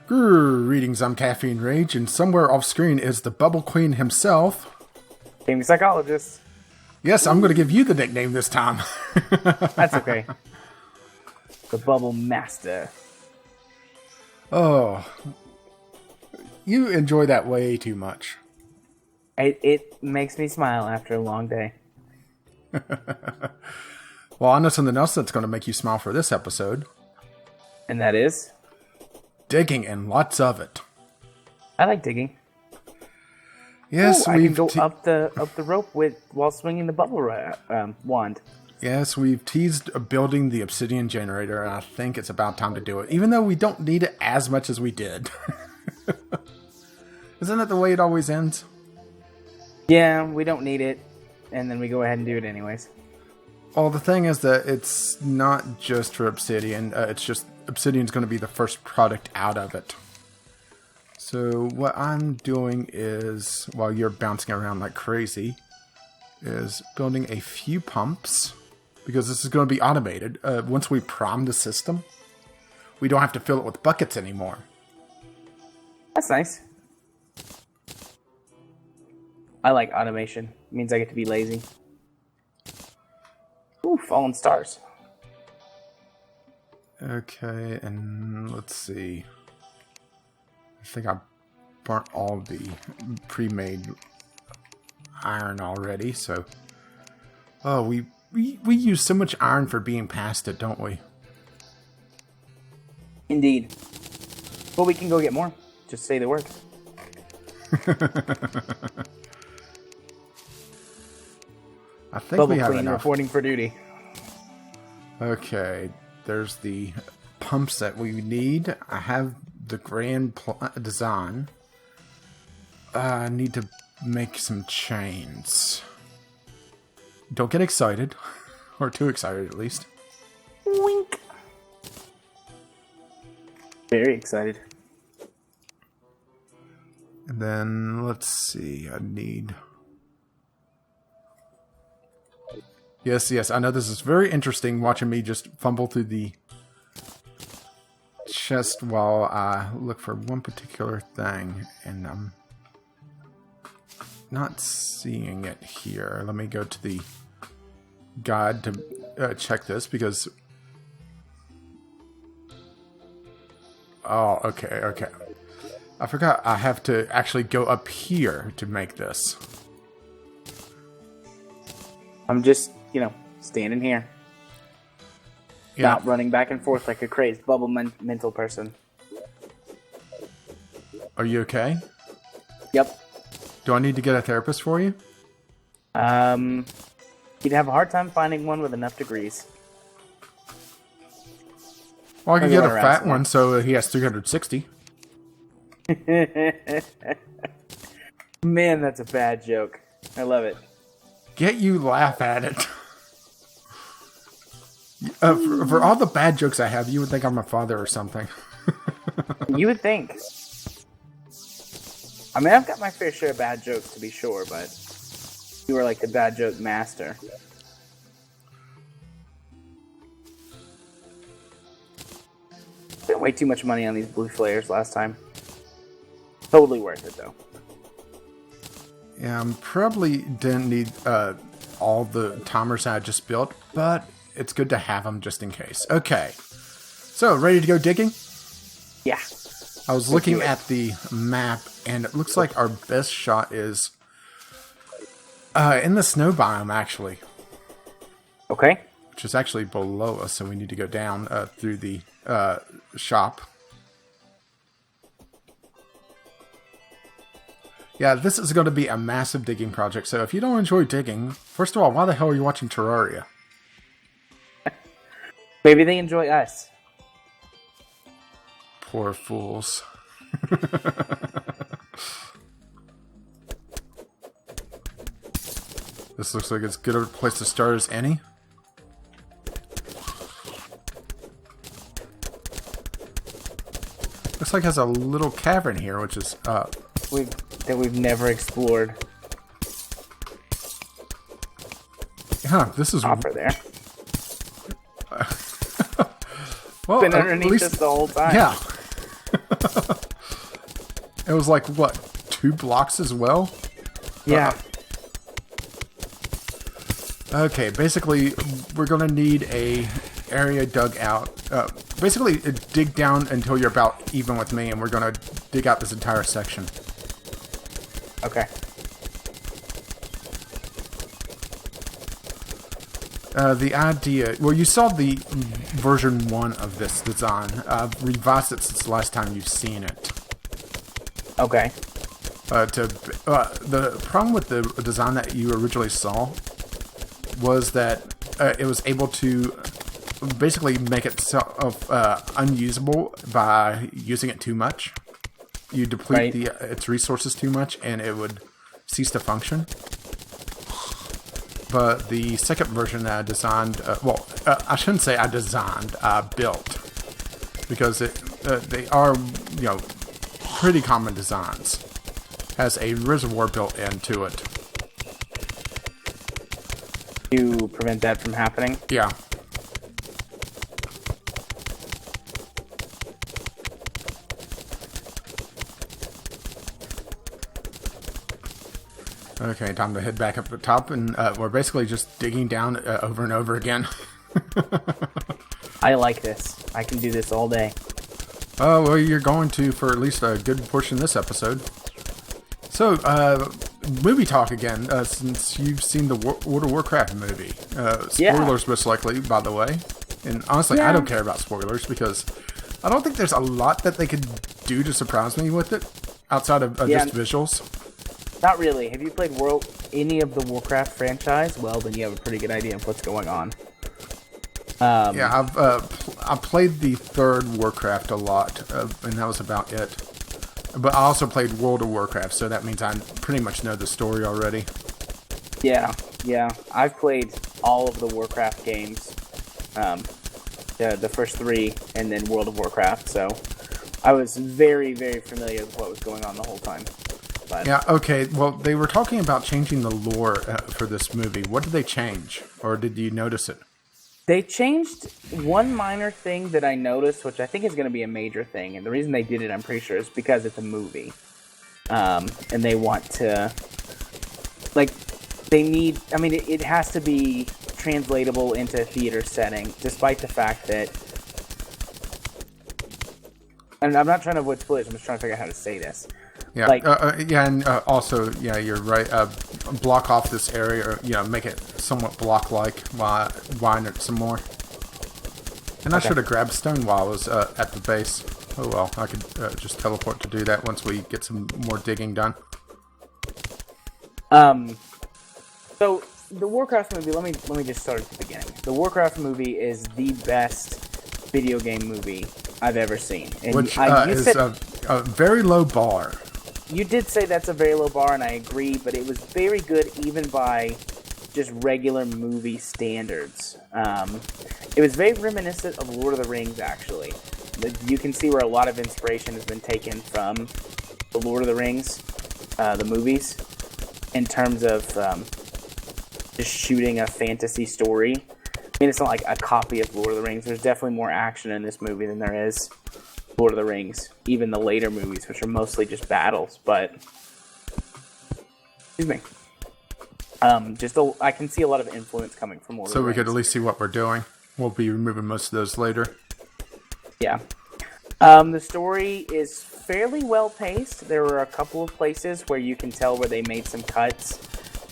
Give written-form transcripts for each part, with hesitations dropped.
Greetings, I'm Caffeine Rage, and somewhere off screen is the Bubble Queen himself. Gaming Psychologist. Yes, I'm going to give you the nickname this time. That's okay. The Bubble Master. Oh, you enjoy that way too much. It makes me smile after a long day. Well, I know something else that's going to make you smile for this episode. And that is? Digging, and lots of it. I like digging. Yes, I can go up the rope while swinging the bubble wand. Yes, we've teased building the obsidian generator, and I think it's about time to do it, even though we don't need it as much as we did. Isn't that the way it always ends? Yeah, we don't need it, and then we go ahead and do it anyways. Well, the thing is that it's not just for obsidian. It's just obsidian's going to be the first product out of it. So what I'm doing is, while you're bouncing around like crazy, is building a few pumps, because this is going to be automated. Once we prime the system, we don't have to fill it with buckets anymore. That's nice. I like automation. It means I get to be lazy. Ooh, fallen stars. Okay, and let's see. I think I burnt all the pre-made iron already, so... Oh, we use so much iron for being past it, don't we? Indeed. Well, we can go get more. Just say the word. I think Bubble we have Queen enough. reporting for duty. Okay, there's the pumps that we need. I have the grand design. I need to make some chains. Don't get excited. Or too excited, at least. Wink. Very excited. And then, let's see. I need... Yes, I know this is very interesting, watching me just fumble through the chest while I look for one particular thing, and I'm not seeing it here. Let me go to the guide to check this, because... Oh, okay. I forgot I have to actually go up here to make this. I'm just, standing here. Yeah. Not running back and forth like a crazed bubble mental person. Are you okay? Yep. Do I need to get a therapist for you? You'd have a hard time finding one with enough degrees. Well, I could get a fat somewhere. one, so he has 360. Man, that's a bad joke. I love it. Get you laugh at it. For all the bad jokes I have, you would think I'm a father or something. You would think. I mean, I've got my fair share of bad jokes, to be sure, but you are like the bad joke master. Spent way too much money on these blue flares last time. Totally worth it, though. Yeah, I probably didn't need all the timers I just built, but it's good to have them just in case. Okay, so ready to go digging? Yeah. I was looking at the map, and it looks like our best shot is in the snow biome, actually. Okay. Which is actually below us, so we need to go down through the shop. Yeah, this is going to be a massive digging project, so if you don't enjoy digging, first of all, why the hell are you watching Terraria? Maybe they enjoy us. Poor fools. This looks like as good a place to start as any. Looks like it has a little cavern here, which is We've never explored. Yeah, this is Hopper there. well. Been At underneath least, us the whole time. yeah. It was like, what, 2 blocks as well? Yeah. Okay, basically, we're going to need a area dug out. Basically, dig down until you're about even with me, and we're going to dig out this entire section. Okay. The idea... Well, you saw the version 1 of this design. I've revised it since the last time you've seen it. Okay. The problem with the design that you originally saw was that it was able to basically make itself unusable by using it too much. You deplete its resources too much, and it would cease to function. But the second version that I designed, I shouldn't say I designed, I built, because they are, pretty common designs. Has a reservoir built into it. To prevent that from happening? Yeah. Okay, time to head back up the top, and we're basically just digging down over and over again. I like this. I can do this all day. Oh, well, you're going to for at least a good portion of this episode. So, movie talk again, since you've seen the World of Warcraft movie. Spoilers, most likely, by the way. And honestly, I don't care about spoilers, because I don't think there's a lot that they could do to surprise me with it, outside of just visuals. Not really. Have you played any of the Warcraft franchise? Well, then you have a pretty good idea of what's going on. Yeah, I've played the third Warcraft a lot, and that was about it. But I also played World of Warcraft, so that means I pretty much know the story already. Yeah. I've played all of the Warcraft games, the first 3, and then World of Warcraft, so I was very, very familiar with what was going on the whole time. But yeah, okay, well, they were talking about changing the lore for this movie. What did they change, or did you notice it? They changed one minor thing that I noticed, which I think is going to be a major thing. And the reason they did it, I'm pretty sure, is because it's a movie. And they want to... it has to be translatable into a theater setting, despite the fact that... And I'm not trying to avoid spoilers, I'm just trying to figure out how to say this. Yeah, also, you're right. Block off this area, make it somewhat block-like, widen it some more. And I should have grabbed stone while I was at the base. Oh well, I could just teleport to do that once we get some more digging done. So the Warcraft movie. Let me just start at the beginning. The Warcraft movie is the best video game movie I've ever seen, and which is a very low bar. You did say that's a very low bar, and I agree, but it was very good even by just regular movie standards. It was very reminiscent of Lord of the Rings, actually. You can see where a lot of inspiration has been taken from the Lord of the Rings, the movies, in terms of just shooting a fantasy story. I mean, it's not like a copy of Lord of the Rings. There's definitely more action in this movie than there is Lord of the Rings, even the later movies, which are mostly just battles, but excuse me. I can see a lot of influence coming from Lord of the Rings. So we could at least see what we're doing. We'll be removing most of those later. Yeah. The story is fairly well paced. There were a couple of places where you can tell where they made some cuts.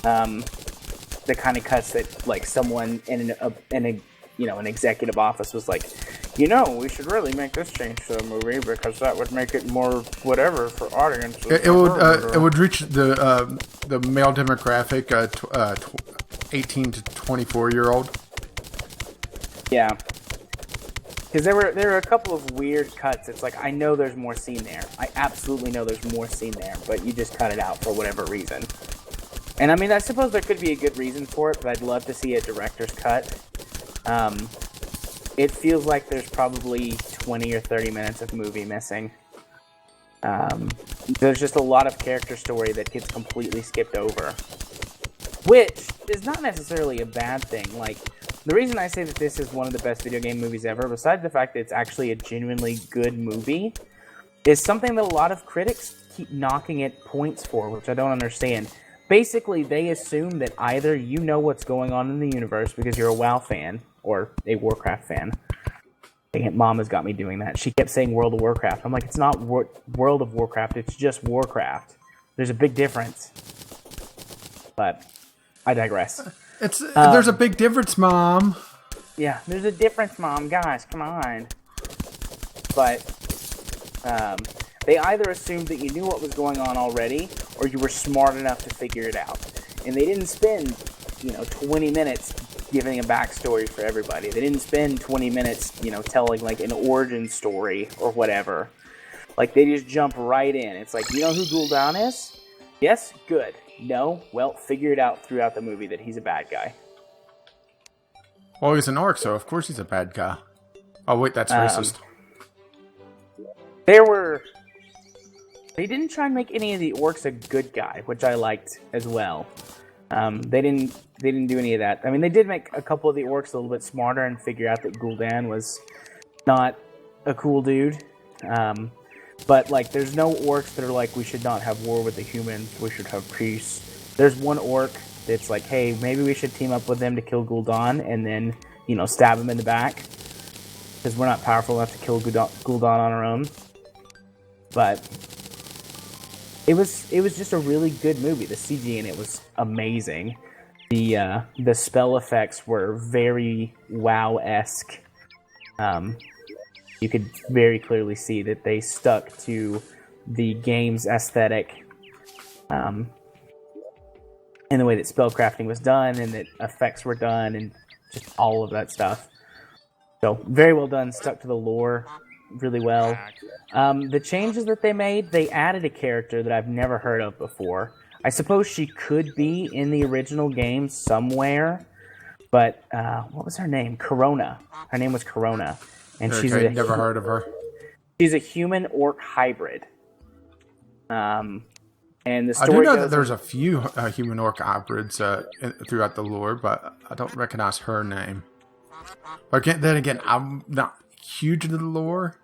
The kind of cuts that like someone in an executive office was like, we should really make this change to the movie because that would make it more whatever for audiences. It would reach the male demographic, 18 to 24-year-old. Yeah, because there were a couple of weird cuts. It's like I know there's more scene there. I absolutely know there's more scene there, but you just cut it out for whatever reason. And I mean, I suppose there could be a good reason for it, but I'd love to see a director's cut. It feels like there's probably 20 or 30 minutes of movie missing. There's just a lot of character story that gets completely skipped over. Which is not necessarily a bad thing. Like, the reason I say that this is one of the best video game movies ever, besides the fact that it's actually a genuinely good movie, is something that a lot of critics keep knocking it points for, which I don't understand. Basically, they assume that either you know what's going on in the universe because you're a WoW fan or a Warcraft fan. Dang it, Mom has got me doing that. She kept saying World of Warcraft. I'm like, it's not World of Warcraft, it's just Warcraft. There's a big difference. But I digress. There's a big difference, Mom. Yeah, there's a difference, Mom. Guys, come on. But they either assumed that you knew what was going on already, or you were smart enough to figure it out. And they didn't spend, 20 minutes giving a backstory for everybody. They didn't spend 20 minutes, telling like an origin story or whatever. Like they just jump right in. It's like, you know who Gul'dan is? Yes? Good. No? Well, figure it out throughout the movie that he's a bad guy. Well, he's an orc, so of course he's a bad guy. Oh, wait, that's racist. They didn't try and make any of the orcs a good guy, which I liked as well. They didn't do any of that. I mean, they did make a couple of the orcs a little bit smarter and figure out that Gul'dan was not a cool dude. But, like, there's no orcs that are like, we should not have war with the humans, we should have peace. There's one orc that's like, hey, maybe we should team up with them to kill Gul'dan and then, stab him in the back. Because we're not powerful enough to kill Gul'dan on our own. But it was just a really good movie. The CG in it was amazing. The spell effects were very WoW-esque. You could very clearly see that they stuck to the game's aesthetic, in the way that spellcrafting was done and that effects were done and just all of that stuff. So very well done. Stuck to the lore really well. The changes that they made, they added a character that I've never heard of before. I suppose she could be in the original game somewhere, but what was her name? Corona. Her name was Corona, and she's never heard of her. She's a human-orc hybrid. And the story. I do know that there's a few human-orc hybrids throughout the lore, but I don't recognize her name. But then again, I'm not huge into the lore.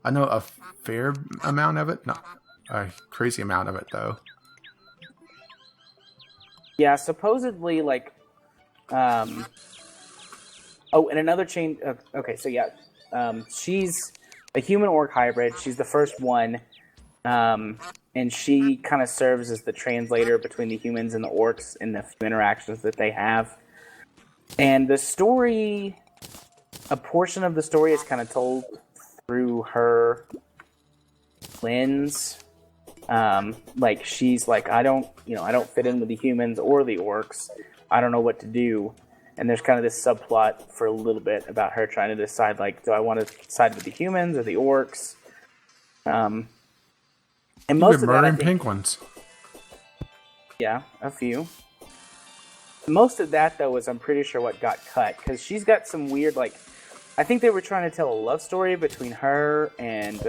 I know a fair amount of it, not a crazy amount of it, though. Yeah, supposedly, like, and another change. Okay, so yeah, she's a human-orc hybrid. She's the first one, and she kind of serves as the translator between the humans and the orcs in the few interactions that they have. And the story, a portion of the story is kind of told through her lens. Like she's like, I don't fit in with the humans or the orcs. I don't know what to do. And there's kind of this subplot for a little bit about her trying to decide, like, do I want to side with the humans or the orcs? And most of that, I think, penguins. Yeah, a few. Most of that, though, is I'm pretty sure what got cut, because she's got some weird, like, I think they were trying to tell a love story between her and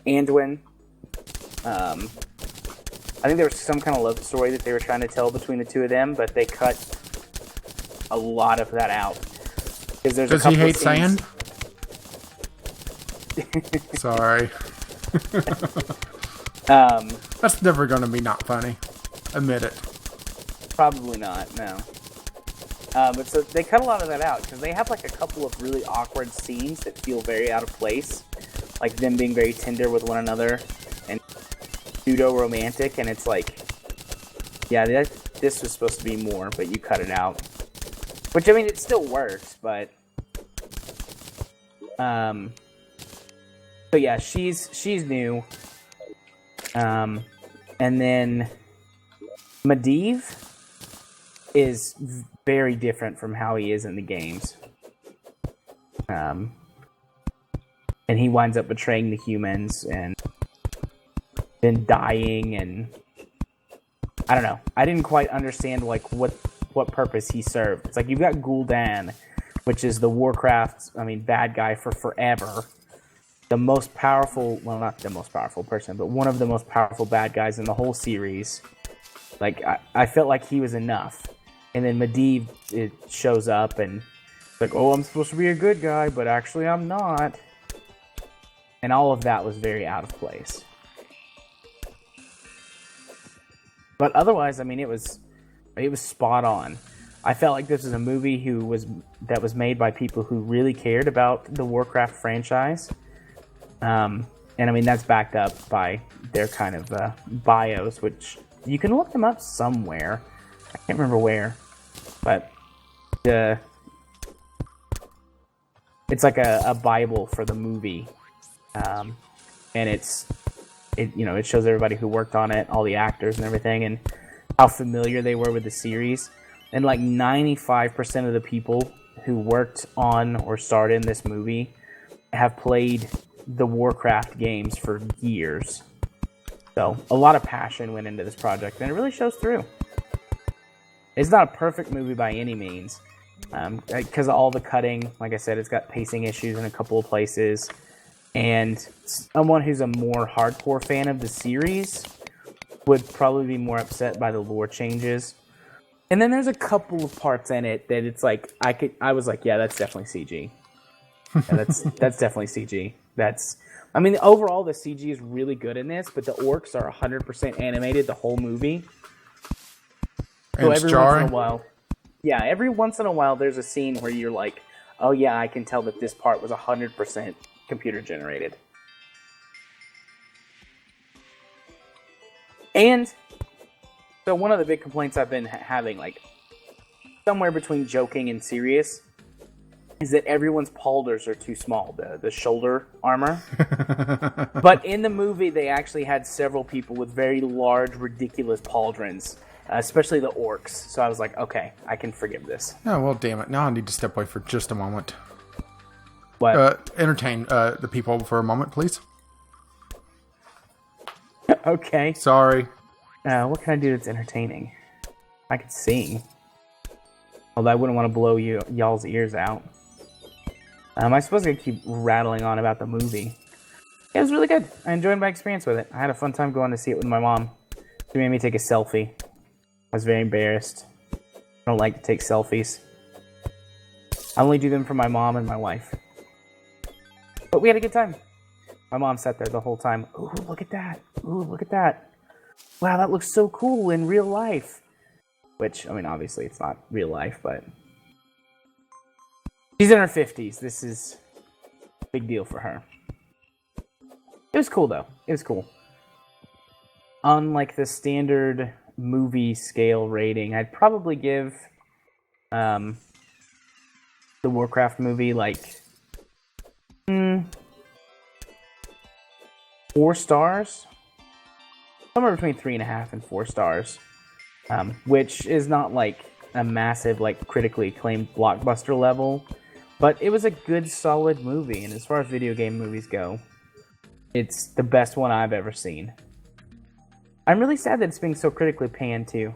Anduin. I think there was some kind of love story that they were trying to tell between the two of them, but they cut a lot of that out. Does he hate sand? Sorry. That's never going to be not funny. Admit it. Probably not, no. But so they cut a lot of that out, because they have like a couple of really awkward scenes that feel very out of place. Like them being very tender with one another and pseudo-romantic, and it's like, yeah, this was supposed to be more, but you cut it out. Which, I mean, it still works, but... So yeah, she's new. And then Medivh is very different from how he is in the games. And he winds up betraying the humans and then dying, and I don't know. I didn't quite understand like what purpose he served. It's like you've got Gul'dan, which is the Warcraft, bad guy for forever. The most powerful, well, not the most powerful person, but one of the most powerful bad guys in the whole series. Like, I felt like he was enough. And then Medivh shows up, and Like, oh, I'm supposed to be a good guy, but actually I'm not. And all of that was very out of place. But otherwise, I mean, it was spot on. I felt like this was a movie that was made by people who really cared about the Warcraft franchise. And I mean, that's backed up by their kind of bios, which you can look them up somewhere. I can't remember where, but it's like a Bible for the movie. And it shows everybody who worked on it, all the actors and everything, and how familiar they were with the series. And like 95% of the people who worked on or starred in this movie have played the Warcraft games for years. So a lot of passion went into this project, and it really shows through. It's not a perfect movie by any means, because of all the cutting. Like I said, it's got pacing issues in a couple of places. And someone who's a more hardcore fan of the series would probably be more upset by the lore changes. And then there's a couple of parts in it that it's like I was like, yeah, that's definitely CG. Yeah, that's definitely CG. I mean, overall the CG is really good in this, but the orcs are 100% animated the whole movie. So every once in a while, every once in a while there's a scene where you're like, oh yeah, I can tell that this part was 100% computer generated. And so one of the big complaints I've been having, like somewhere between joking and serious, is that everyone's paulders are too small, the shoulder armor. But in the movie, they actually had several people with very large, ridiculous pauldrons, especially the orcs. So I was like, okay, I can forgive this. Oh, well, damn it. Now I need to step away for just a moment. What? Entertain the people for a moment, please. Okay. Sorry. What can I do that's entertaining? I could sing. Although I wouldn't want to blow y'all's ears out. I suppose I could keep rattling on about the movie. It was really good. I enjoyed my experience with it. I had a fun time going to see it with my mom. She made me take a selfie. I was very embarrassed. I don't like to take selfies. I only do them for my mom and my wife. But we had a good time. My mom sat there the whole time. Ooh, look at that. Ooh, look at that. Wow, that looks so cool in real life. Which, I mean, obviously it's not real life, but she's in her 50s. This is a big deal for her. It was cool, though. It was cool. On, like, the standard movie scale rating, I'd probably give the Warcraft movie, like, 4 stars? Somewhere between 3.5 and 4 stars. Which is not like a massive, like, critically acclaimed blockbuster level, but it was a good, solid movie, and as far as video game movies go, it's the best one I've ever seen. I'm really sad that it's being so critically panned, too.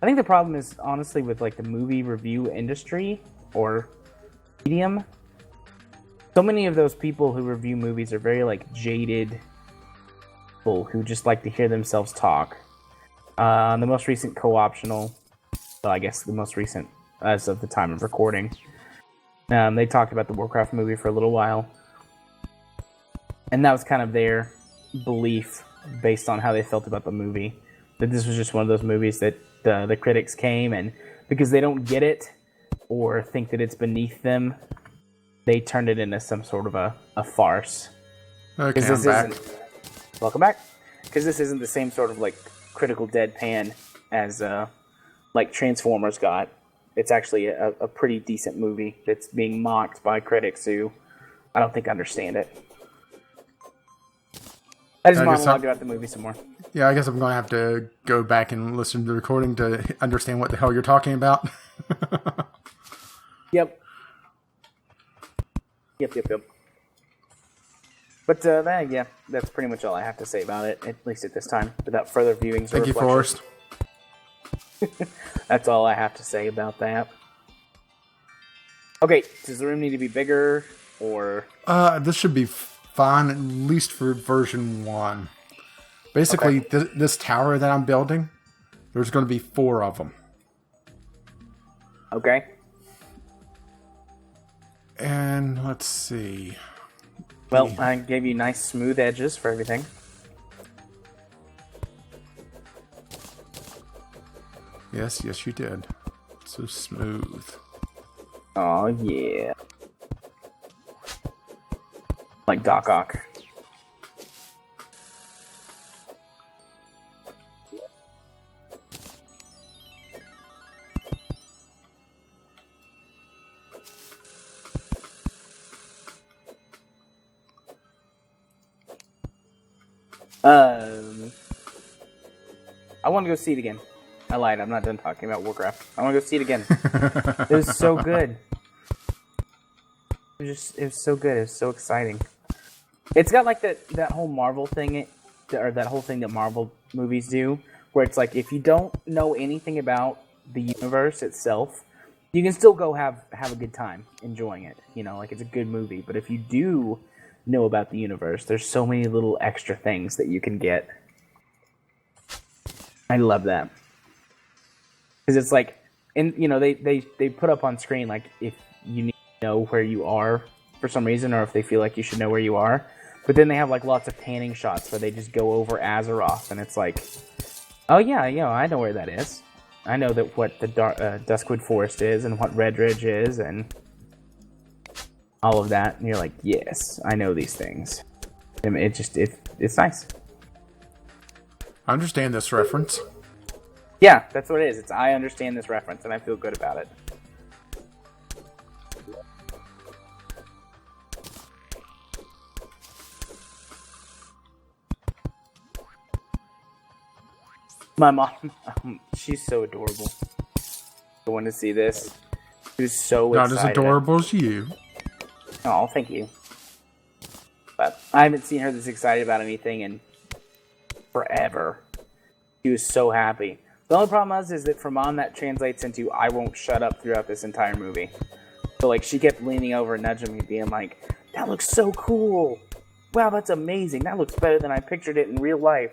I think the problem is, honestly, with, like, the movie review industry, or medium. So many of those people who review movies are very, like, jaded people who just like to hear themselves talk. The most recent co-optional, well, I guess the most recent as of the time of recording, they talked about the Warcraft movie for a little while. And that was kind of their belief based on how they felt about the movie. That this was just one of those movies that the critics came, and because they don't get it or think that it's beneath them, they turned it into some sort of a farce. Okay, I'm back. Welcome back. Because this isn't the same sort of, like, critical deadpan as like Transformers got. It's actually a pretty decent movie that's being mocked by critics who I don't think understand it. I just monologued about the movie some more. Yeah, I guess I'm going to have to go back and listen to the recording to understand what the hell you're talking about. Yep. But that's pretty much all I have to say about it, at least at this time, without further viewings. Thank you, Forrest. That's all I have to say about that. Okay, does the room need to be bigger, or? This should be fine, at least for version 1. Basically, okay. This tower that I'm building, there's going to be 4 of them. Okay. and let's see. Well, I gave you nice smooth edges for everything. Yes, you did. So smooth. Oh yeah. Like Doc Ock. I want to go see it again. I lied. I'm not done talking about Warcraft. I want to go see it again. It was so good. It was so good. It was so exciting. It's got like that whole Marvel thing, or that whole thing that Marvel movies do, where it's like if you don't know anything about the universe itself, you can still go have a good time enjoying it. You know, like it's a good movie. But if you do know about the universe, there's so many little extra things that you can get. I love that. Because it's like, and you know, they put up on screen like if you need to know where you are for some reason, or if they feel like you should know where you are. But then they have like lots of panning shots where they just go over Azeroth, and it's like, oh yeah, you know, I know where that is. I know that what the Duskwood Forest is, and what Redridge is, and all of that. And you're like, yes, I know these things. And it's nice. I understand this reference. Yeah, that's what it is. I understand this reference, and I feel good about it. My mom, she's so adorable. Going to see this. She was so excited. Not as adorable as you. Oh, thank you. But I haven't seen her this excited about anything in forever. She was so happy. The only problem is that for Mom, that translates into I won't shut up throughout this entire movie. So, like, she kept leaning over and nudging me, being like, that looks so cool. Wow, that's amazing. That looks better than I pictured it in real life.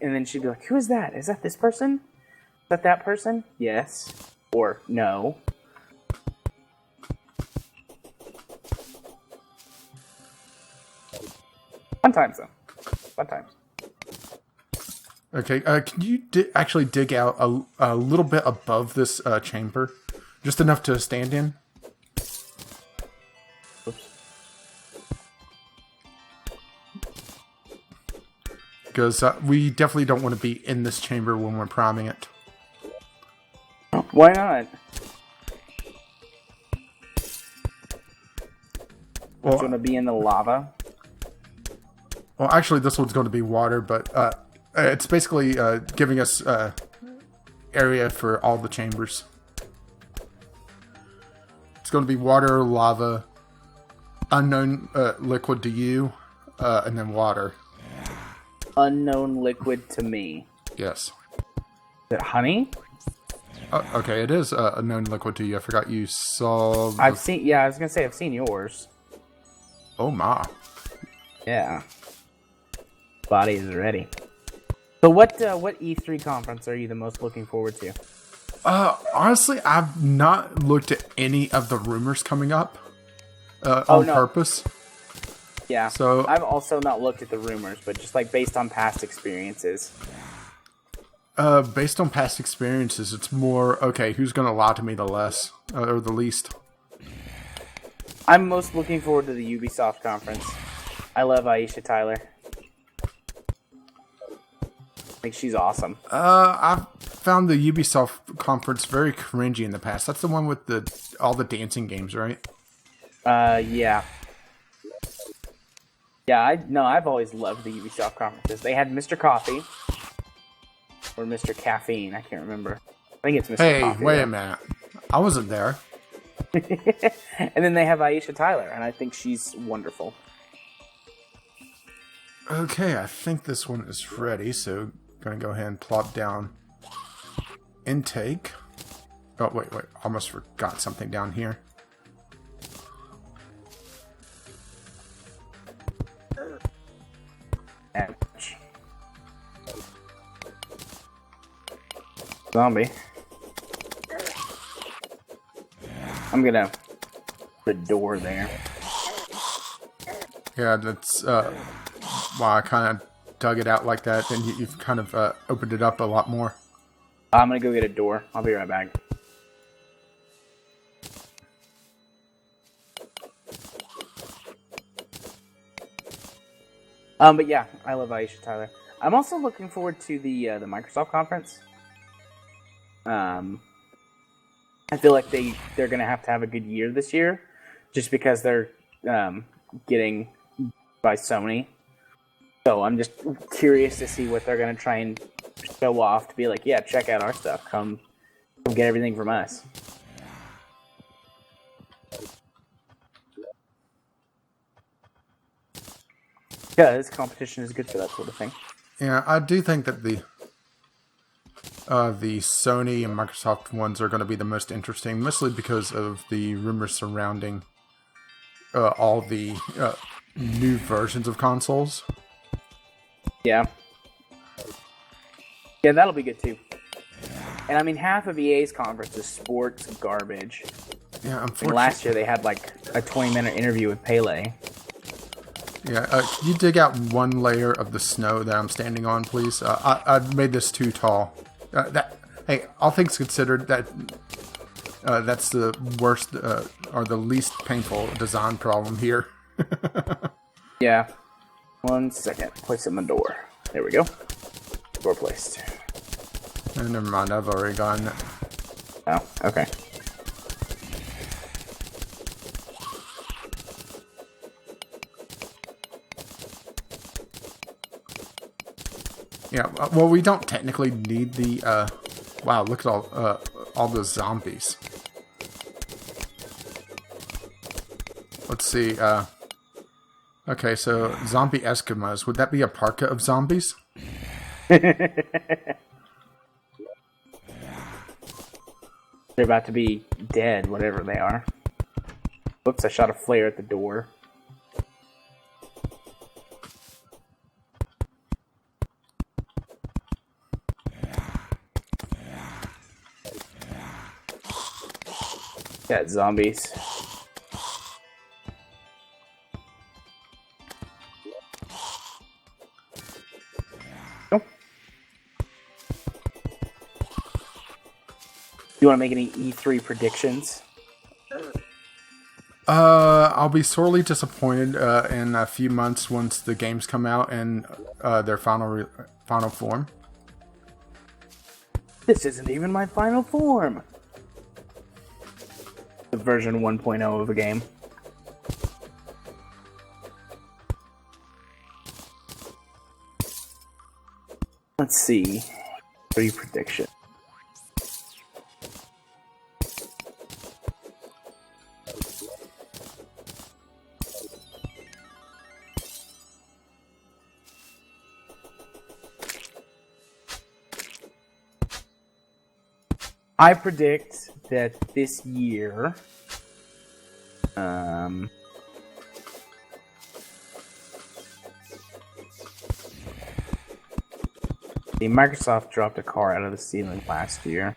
And then she'd be like, who is that? Is that this person? Is that person? Yes. Or no. Fun times, though. Fun times. Okay, can you actually dig out a little bit above this chamber? Just enough to stand in? Oops. Because we definitely don't want to be in this chamber when we're priming it. Why not? Well, It's going to be in the lava. Well, actually, this one's going to be water, but it's basically giving us area for all the chambers. It's going to be water, lava, unknown liquid to you, and then water. Unknown liquid to me. Yes. Is it honey? Okay, it is a known liquid to you. I forgot you saw... I've seen... Yeah, I was going to say I've seen yours. Oh, my. Yeah. Body is ready. So what E3 conference are you the most looking forward to? Honestly, I've not looked at any of the rumors coming up on purpose. Yeah, so I've also not looked at the rumors, but just like based on past experiences. Based on past experiences, it's more, okay, who's going to lie to me the less, or the least? I'm most looking forward to the Ubisoft conference. I love Aisha Tyler. I think she's awesome. I've found the Ubisoft conference very cringy in the past. That's the one with all the dancing games, right? Yeah. Yeah, I've always loved the Ubisoft conferences. They had Mr. Coffee. Or Mr. Caffeine, I can't remember. I think it's Mr. Coffee. Hey, wait a minute. I wasn't there. And then they have Aisha Tyler, and I think she's wonderful. Okay, I think this one is ready, so I'm going to go ahead and plop down intake. Oh, wait, almost forgot something down here. Ouch. Zombie. I'm gonna put a door there. Yeah, that's why I kind of dug it out like that, and you've kind of opened it up a lot more. I'm gonna go get a door. I'll be right back. But yeah, I love Aisha Tyler. I'm also looking forward to the Microsoft conference. I feel like they're gonna have to have a good year this year, just because they're getting by Sony. So I'm just curious to see what they're gonna try and show off to be like, yeah, check out our stuff. Come get everything from us. Because competition is good for that sort of thing. Yeah, I do think that the Sony and Microsoft ones are going to be the most interesting, mostly because of the rumors surrounding all the new versions of consoles. Yeah. Yeah, that'll be good too. And I mean, half of EA's conference is sports garbage. Yeah, unfortunately. Last year they had like a 20-minute interview with Pele. Yeah, can you dig out one layer of the snow that I'm standing on, please? I've made this too tall. Hey, all things considered, that's the worst or the least painful design problem here. Yeah. 1 second. Place it in the door. There we go. Door placed. Never mind, I've already gotten it. Oh, okay. Yeah, well, we don't technically need the, wow, look at all those zombies. Let's see, okay, so zombie Eskimos, would that be a parka of zombies? They're about to be dead, whatever they are. Whoops, I shot a flare at the door. Got zombies. Oh. You want to make any E3 predictions? I'll be sorely disappointed in a few months once the games come out in their final form. This isn't even my final form. The version 1.0 of a game. Let's see. Prediction. I predict that this year, Microsoft dropped a car out of the ceiling last year.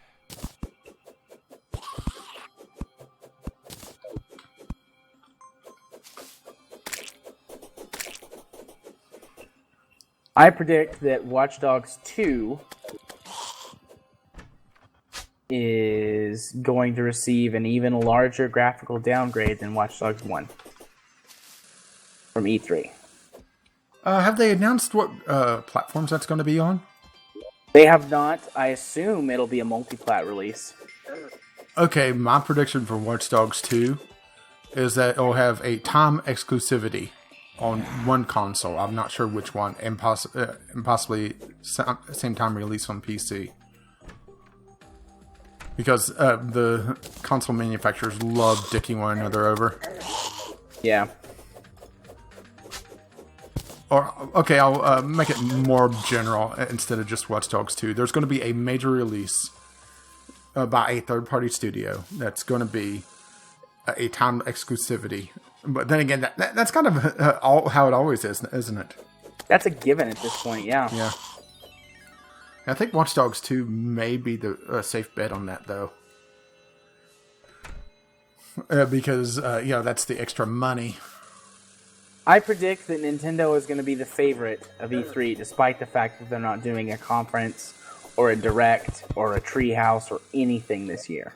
I predict that Watch Dogs 2 is going to receive an even larger graphical downgrade than Watch Dogs 1 from E3. Have they announced what platforms that's going to be on? They have not. I assume it'll be a multi-plat release. Okay, my prediction for Watch Dogs 2 is that it'll have a time exclusivity on one console. I'm not sure which one, and possibly same time release on PC. Because the console manufacturers love dicking one another over. Yeah. Or, okay, I'll make it more general instead of just Watch Dogs 2. There's going to be a major release by a third-party studio that's going to be a time exclusivity. But then again, that's kind of how it always is, isn't it? That's a given at this point, yeah. Yeah. I think Watch Dogs 2 may be the safe bet on that, though. because that's the extra money. I predict that Nintendo is going to be the favorite of E3, despite the fact that they're not doing a conference or a direct or a treehouse or anything this year.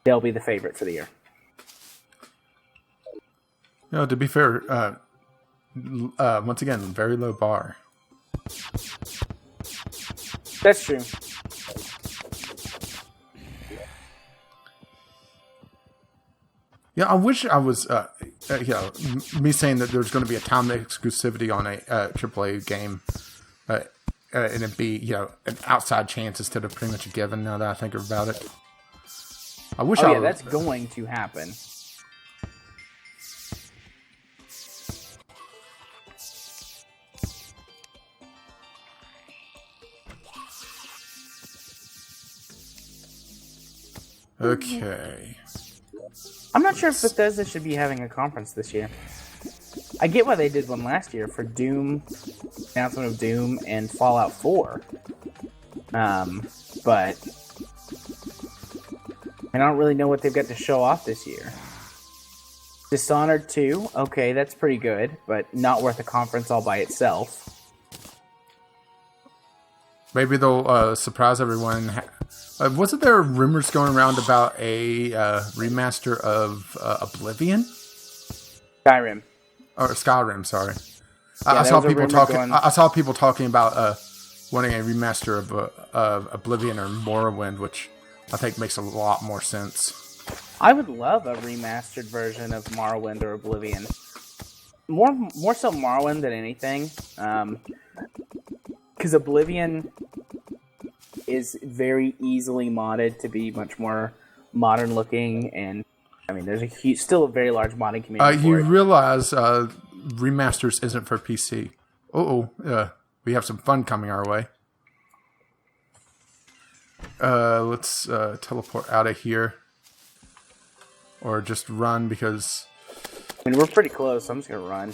They'll be the favorite for the year. To be fair, once again, very low bar. That's true. Yeah, I wish I was, me saying that there's going to be a time exclusivity on a AAA game, and it'd be, an outside chance instead of pretty much a given now that I think about it. I wish that's going to happen. Okay. I'm not sure if Bethesda should be having a conference this year. I get why they did one last year for Doom, announcement of Doom, and Fallout 4. But I don't really know what they've got to show off this year. Dishonored 2, okay, that's pretty good, but not worth a conference all by itself. Maybe they'll surprise everyone. Wasn't there rumors going around about a remaster of Oblivion? Skyrim. Or Skyrim, sorry. Yeah, I saw people talking about wanting a remaster of Oblivion or Morrowind, which I think makes a lot more sense. I would love a remastered version of Morrowind or Oblivion. More so Morrowind than anything. Because Oblivion is very easily modded to be much more modern looking, and I mean, there's still a very large modding community. You realize remasters isn't for PC. We have some fun coming our way. Let's teleport out of here, or just run because. I mean, we're pretty close. So I'm just gonna run.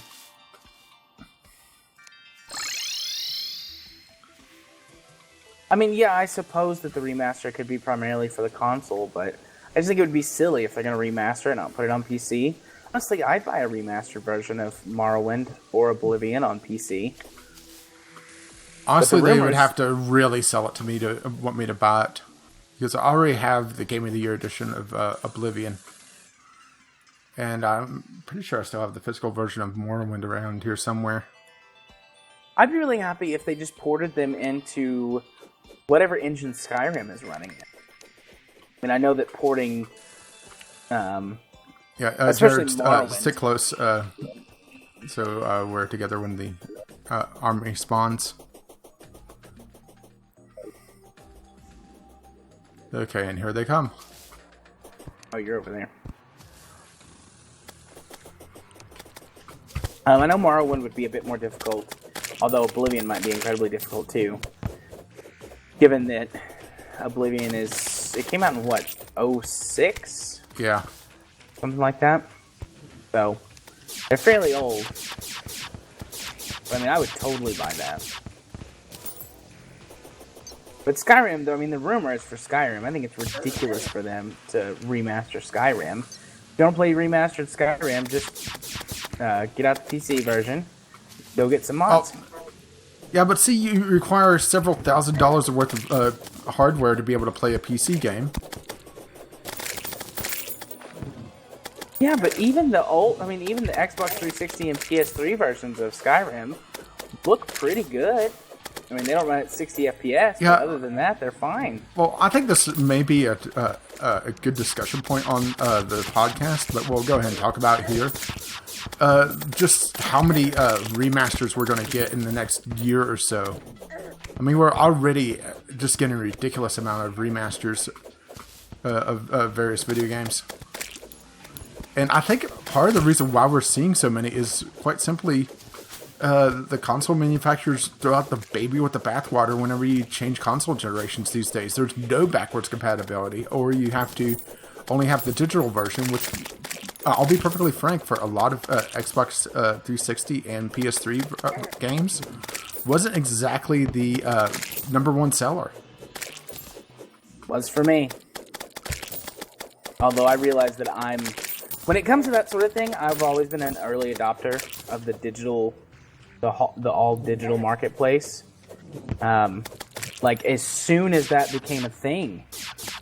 I mean, yeah, I suppose that the remaster could be primarily for the console, but I just think it would be silly if they're going to remaster it and not put it on PC. Honestly, I'd buy a remastered version of Morrowind or Oblivion on PC. Honestly, they would have to really sell it to me to want me to buy it. Because I already have the Game of the Year edition of Oblivion. And I'm pretty sure I still have the physical version of Morrowind around here somewhere. I'd be really happy if they just ported them into whatever engine Skyrim is running in. I mean, I know that porting... especially Morrowind. Stick close, so we're together when the army spawns. Okay, and here they come. Oh, you're over there. I know Morrowind would be a bit more difficult, although Oblivion might be incredibly difficult too. Given that Oblivion it came out in what, 06? Yeah. Something like that. So, they're fairly old. But, I mean, I would totally buy that. But Skyrim, though, I mean, the rumor is for Skyrim. I think it's ridiculous for them to remaster Skyrim. If you don't play remastered Skyrim, just get out the PC version. Go get some mods. Oh. Yeah, but see, you require several $1,000s worth of hardware to be able to play a PC game. Yeah, but even the Xbox 360 and PS3 versions of Skyrim look pretty good. I mean, they don't run at 60 FPS, but other than that, they're fine. Well, I think this may be a good discussion point on the podcast, but we'll go ahead and talk about it here. Just how many remasters we're going to get in the next year or so. I mean, we're already just getting a ridiculous amount of remasters of various video games. And I think part of the reason why we're seeing so many is quite simply the console manufacturers throw out the baby with the bathwater whenever you change console generations these days. There's no backwards compatibility, or you have to only have the digital version, which I'll be perfectly frank, for a lot of Xbox 360 and PS3 games, wasn't exactly the number one seller. Was for me. Although I realize that when it comes to that sort of thing, I've always been an early adopter of the all digital marketplace. Like as soon as that became a thing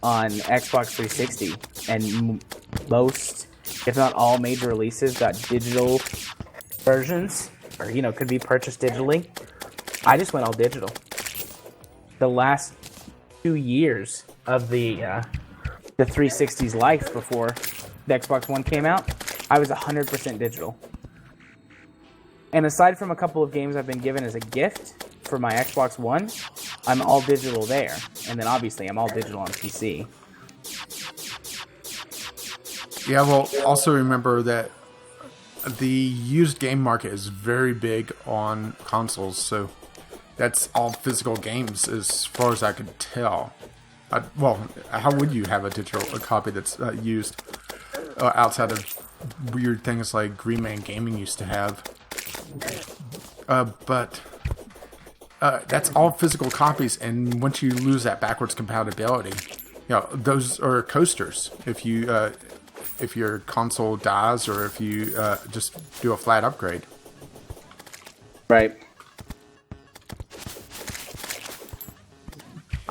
on Xbox 360, and most, if not all, major releases got digital versions, or could be purchased digitally, I just went all digital. The last 2 years of the 360's life before the Xbox One came out, I was 100% digital. And aside from a couple of games I've been given as a gift for my Xbox One, I'm all digital there. And then obviously I'm all digital on PC. Yeah, well, also remember that the used game market is very big on consoles, so that's all physical games as far as I could tell. Well, how would you have a copy that's used outside of weird things like Green Man Gaming used to have? But that's all physical copies, and once you lose that backwards compatibility, those are coasters. If your console dies, or if you just do a flat upgrade. Right.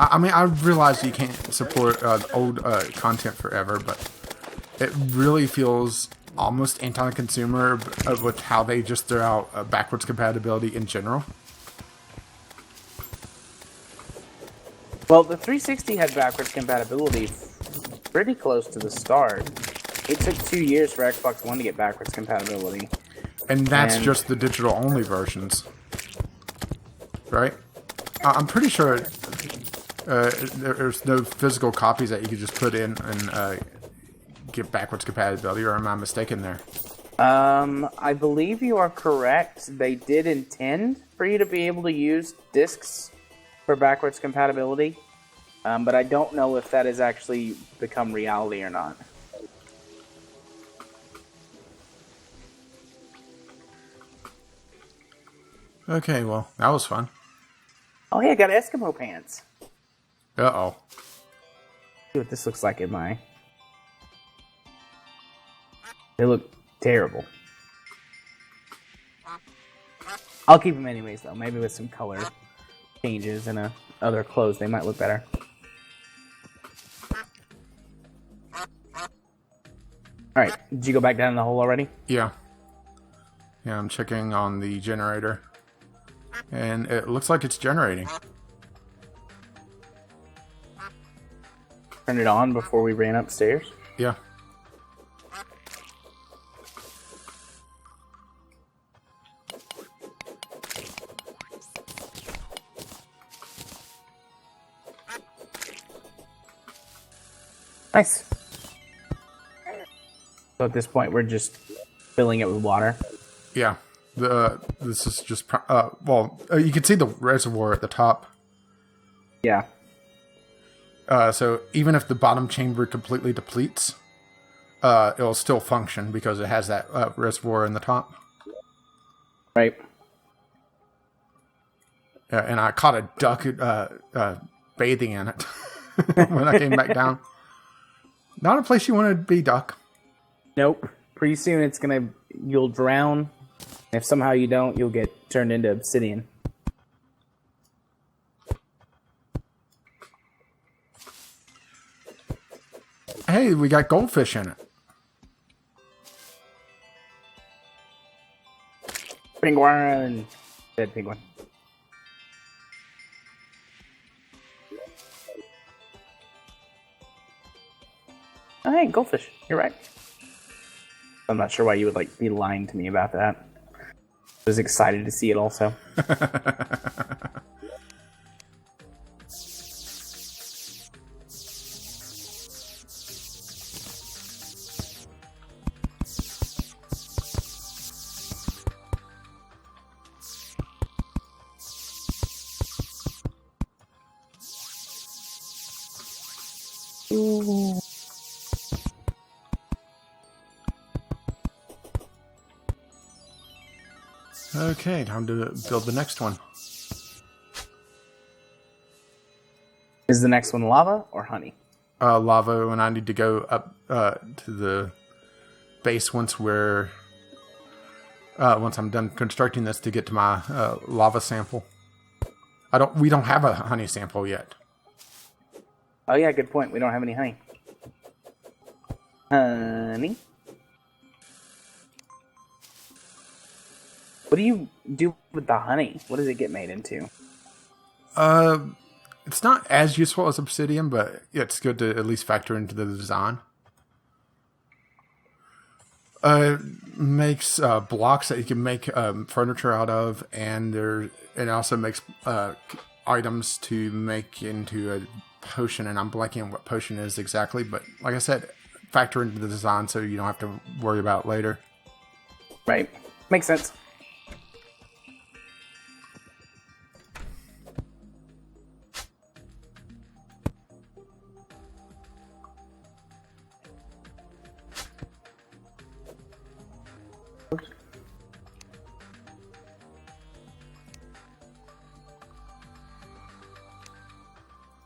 I mean, I realize you can't support old content forever, but it really feels almost anti-consumer with how they just throw out backwards compatibility in general. Well, the 360 had backwards compatibility pretty close to the start. It took 2 years for Xbox One to get backwards compatibility. And that's just the digital-only versions, right? I'm pretty sure there's no physical copies that you could just put in and get backwards compatibility, or am I mistaken there? I believe you are correct. They did intend for you to be able to use discs for backwards compatibility, but I don't know if that has actually become reality or not. Okay, well, that was fun. Oh, hey, I got Eskimo pants. Uh-oh. See what this looks like in my... They look terrible. I'll keep them anyways, though. Maybe with some color changes and other clothes, they might look better. Alright, did you go back down in the hole already? Yeah. Yeah, I'm checking on the generator. And it looks like it's generating. Turn it on before we ran upstairs? Yeah. Nice. So at this point, we're just filling it with water. Yeah. This is just... you can see the reservoir at the top. Yeah. So even if the bottom chamber completely depletes, it'll still function because it has that reservoir in the top. Right. And I caught a duck bathing in it when I came back down. Not a place you want to be, duck. Nope. Pretty soon you'll drown. If somehow you don't, you'll get turned into obsidian. Hey, we got goldfish in it. Penguin. Dead penguin. Oh, hey, goldfish. You're right. I'm not sure why you would be lying to me about that. I was excited to see it also. Ooh. Okay, time to build the next one. Is the next one lava or honey? lava, and I need to go up to the base once I'm done constructing this to get to my lava sample. We don't have a honey sample yet. Oh yeah, good point. We don't have any honey. Honey? What do you do with the honey? What does it get made into? It's not as useful as obsidian, but it's good to at least factor into the design. Makes blocks that you can make furniture out of, and it also makes items to make into a potion, and I'm blanking on what potion is exactly, but like I said, factor into the design so you don't have to worry about it later. Right. Makes sense.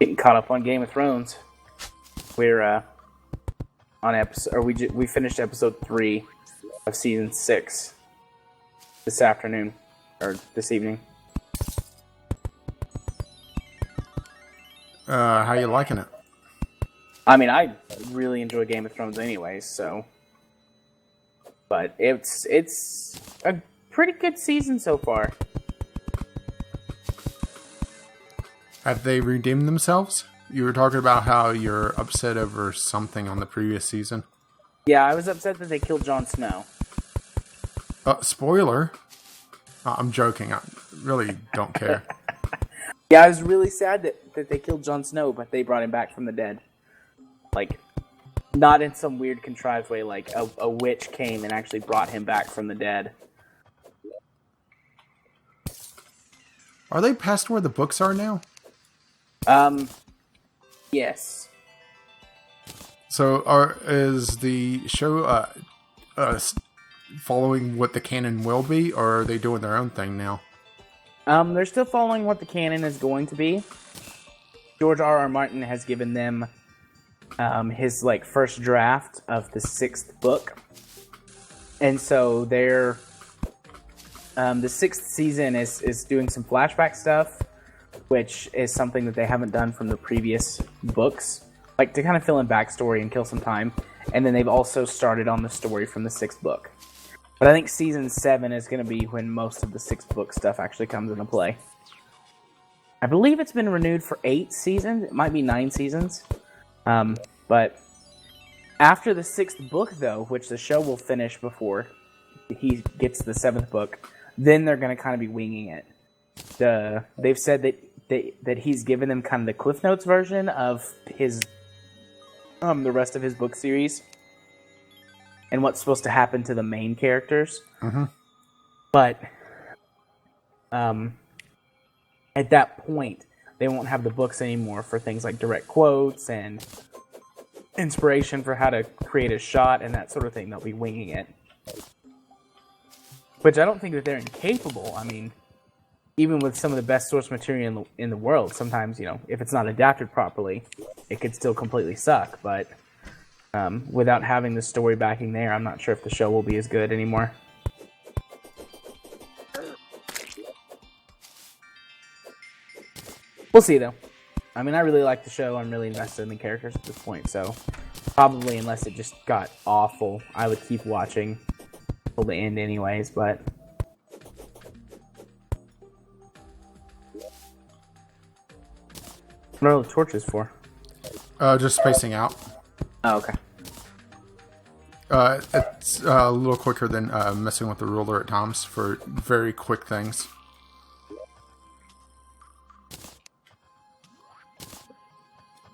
Getting caught up on Game of Thrones. We're on episode, or we finished episode 3 of season 6 this afternoon or this evening. How you liking it? I mean, I really enjoy Game of Thrones anyways, so. But it's a pretty good season so far. Have they redeemed themselves? You were talking about how you're upset over something on the previous season. Yeah, I was upset that they killed Jon Snow. Spoiler. I'm joking. I really don't care. Yeah, I was really sad that they killed Jon Snow, but they brought him back from the dead. Like, not in some weird contrived way, like a witch came and actually brought him back from the dead. Are they past where the books are now? Yes. So, is the show following what the canon will be, or are they doing their own thing now? They're still following what the canon is going to be. George R.R. Martin has given them his first draft of the 6th book, and so they're the 6th season is doing some flashback stuff, which is something that they haven't done from the previous books, like to kind of fill in backstory and kill some time. And then they've also started on the story from the 6th book. But I think season 7 is going to be when most of the 6th book stuff actually comes into play. I believe it's been renewed for 8 seasons. It might be 9 seasons. But after the 6th book, though, which the show will finish before he gets the 7th book, then they're going to kind of be winging it. They've said that he's given them kind of the Cliff Notes version of his the rest of his book series and what's supposed to happen to the main characters. Mm-hmm. But at that point, they won't have the books anymore for things like direct quotes and inspiration for how to create a shot and that sort of thing. They'll be winging it. Which I don't think that they're incapable. I mean, even with some of the best source material in the world, sometimes, if it's not adapted properly, it could still completely suck. But without having the story backing there, I'm not sure if the show will be as good anymore. We'll see, though. I mean, I really like the show. I'm really invested in the characters at this point. So probably, unless it just got awful, I would keep watching till the end anyways, but... What are the torches for? Just spacing out. Oh, okay. It's a little quicker than messing with the ruler at times for very quick things.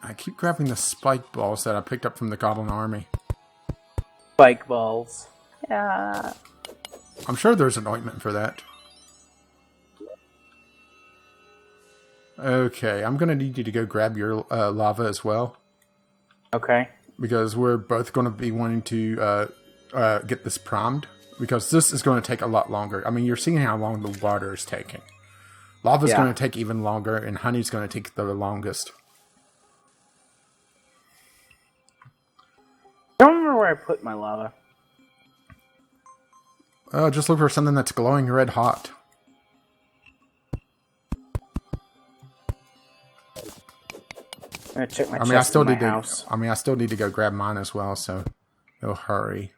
I keep grabbing the spike balls that I picked up from the Goblin Army. Spike balls. Yeah. I'm sure there's an ointment for that. Okay, I'm going to need you to go grab your lava as well. Okay. Because we're both going to be wanting to get this primed. Because this is going to take a lot longer. I mean, you're seeing how long the water is taking. Lava's going to take even longer, and honey's going to take the longest. I don't remember where I put my lava. Just look for something that's glowing red hot. I'm gonna check my I chest in my still house. I still need to go grab mine as well, so no hurry.